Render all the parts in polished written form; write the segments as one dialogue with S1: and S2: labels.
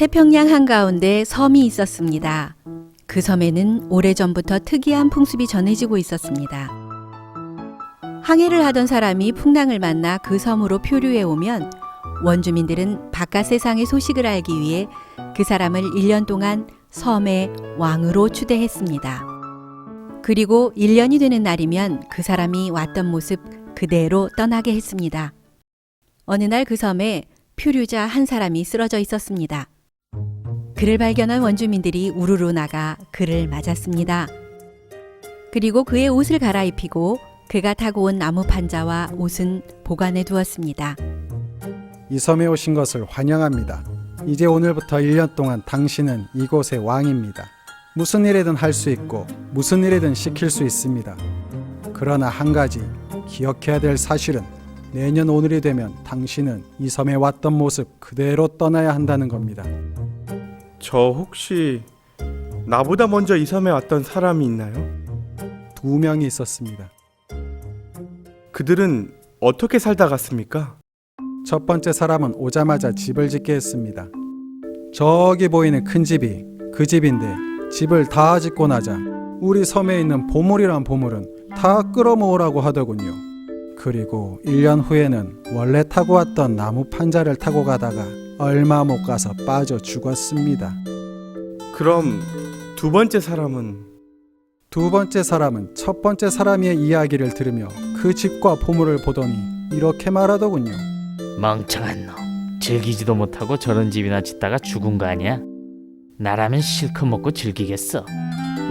S1: 태평양 한가운데 섬이 있었습니다. 그 섬에는 오래전부터 특이한 풍습이 전해지고 있었습니다. 항해를 하던 사람이 풍랑을 만나 그 섬으로 표류해 오면 원주민들은 바깥 세상의 소식을 알기 위해 그 사람을 1년 동안 섬의 왕으로 추대했습니다. 그리고 1년이 되는 날이면 그 사람이 왔던 모습 그대로 떠나게 했습니다. 어느 날 그 섬에 표류자 한 사람이 쓰러져 있었습니다. 그를 발견한 원주민들이 우르르 나가 그를 맞았습니다. 그리고 그의 옷을 갈아입히고 그가 타고 온 나무 판자와 옷은 보관해 두었습니다.
S2: 이 섬에 오신 것을 환영합니다. 이제 오늘부터 1년 동안 당신은 이곳의 왕입니다. 무슨 일이든 할 수 있고 무슨 일이든 시킬 수 있습니다. 그러나 한 가지 기억해야 될 사실은 내년 오늘이 되면 당신은 이 섬에 왔던 모습 그대로 떠나야 한다는 겁니다.
S3: 저 혹시 나보다 먼저 이 섬에 왔던 사람이 있나요?
S2: 2명이 있었습니다.
S3: 그들은 어떻게 살다 갔습니까?
S2: 첫 번째 사람은 오자마자 집을 짓게 했습니다. 저기 보이는 큰 집이 그 집인데 집을 다 짓고 나자 우리 섬에 있는 보물이란 보물은 다 끌어모으라고 하더군요. 그리고 1년 후에는 원래 타고 왔던 나무 판자를 타고 가다가 얼마 못 가서 빠져 죽었습니다.
S3: 그럼 두 번째 사람은?
S2: 두 번째 사람은 첫 번째 사람의 이야기를 들으며 그 집과 보물을 보더니 이렇게 말하더군요.
S4: 멍청한 놈, 즐기지도 못하고 저런 집이나 짓다가 죽은 거 아니야? 나라면 실컷 먹고 즐기겠어.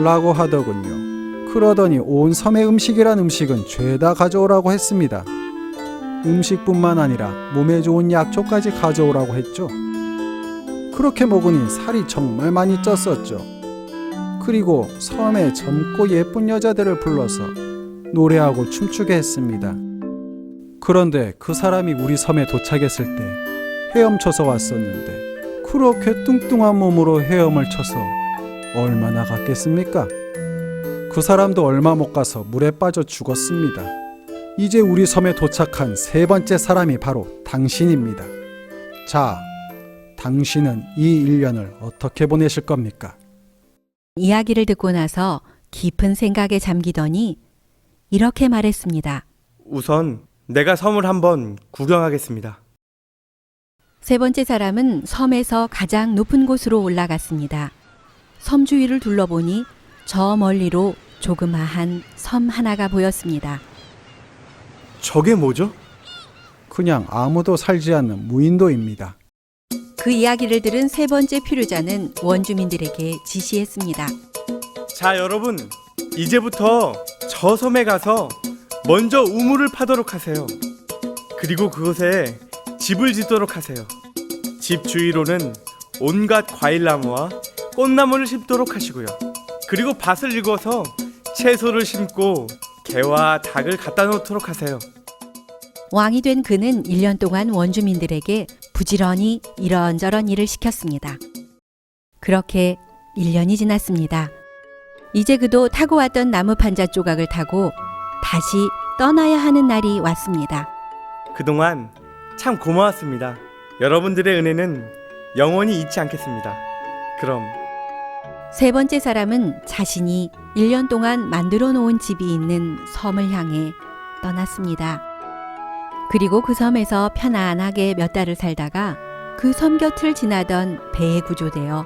S2: 라고 하더군요. 그러더니 온 섬의 음식이란 음식은 죄다 가져오라고 했습니다. 음식뿐만 아니라 몸에 좋은 약초까지 가져오라고 했죠. 그렇게 먹으니 살이 정말 많이 쪘었죠. 그리고 섬에 젊고 예쁜 여자들을 불러서 노래하고 춤추게 했습니다. 그런데 그 사람이 우리 섬에 도착했을 때 헤엄쳐서 왔었는데 그렇게 뚱뚱한 몸으로 헤엄을 쳐서 얼마나 갔겠습니까? 그 사람도 얼마 못 가서 물에 빠져 죽었습니다. 이제 우리 섬에 도착한 세 번째 사람이 바로 당신입니다. 자, 당신은 이 1년을 어떻게 보내실 겁니까?
S1: 이야기를 듣고 나서 깊은 생각에 잠기더니 이렇게 말했습니다.
S3: 우선 내가 섬을 한번 구경하겠습니다.
S1: 세 번째 사람은 섬에서 가장 높은 곳으로 올라갔습니다. 섬 주위를 둘러보니 저 멀리로 조그마한 섬 하나가 보였습니다.
S3: 저게 뭐죠?
S2: 그냥 아무도 살지 않는 무인도입니다.
S1: 그 이야기를 들은 세 번째 표류자는 원주민들에게 지시했습니다.
S3: 자, 여러분, 이제부터 저 섬에 가서 먼저 우물을 파도록 하세요. 그리고 그곳에 집을 짓도록 하세요. 집 주위로는 온갖 과일나무와 꽃나무를 심도록 하시고요. 그리고 밭을 일궈서 채소를 심고 개와 닭을 갖다 놓도록 하세요.
S1: 왕이 된 그는 1년 동안 원주민들에게 부지런히 이런저런 일을 시켰습니다. 그렇게 1년이 지났습니다. 이제 그도 타고 왔던 나무 판자 조각을 타고 다시 떠나야 하는 날이 왔습니다.
S3: 그동안 참 고마웠습니다. 여러분들의 은혜는 영원히 잊지 않겠습니다. 그럼
S1: 세 번째 사람은 자신이 1년 동안 만들어 놓은 집이 있는 섬을 향해 떠났습니다. 그리고 그 섬에서 편안하게 몇 달을 살다가 그 섬 곁을 지나던 배에 구조되어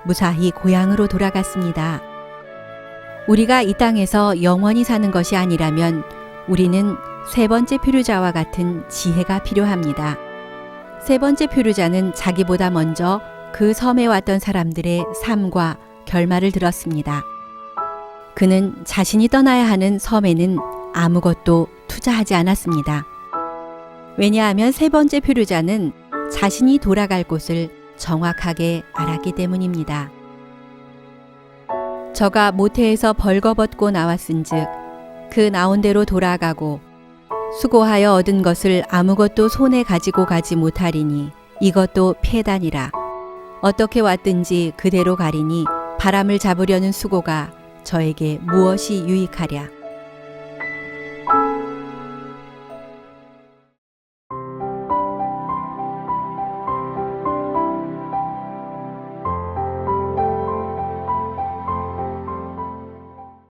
S1: 무사히 고향으로 돌아갔습니다. 우리가 이 땅에서 영원히 사는 것이 아니라면 우리는 세 번째 표류자와 같은 지혜가 필요합니다. 세 번째 표류자는 자기보다 먼저 그 섬에 왔던 사람들의 삶과 결말을 들었습니다. 그는 자신이 떠나야 하는 섬에는 아무것도 투자하지 않았습니다. 왜냐하면 세 번째 표류자는 자신이 돌아갈 곳을 정확하게 알았기 때문입니다. 저가 모태에서 벌거벗고 나왔은즉 그 나온 대로 돌아가고 수고하여 얻은 것을 아무것도 손에 가지고 가지 못하리니 이것도 폐단이라. 어떻게 왔든지 그대로 가리니 바람을 잡으려는 수고가 저에게 무엇이 유익하랴.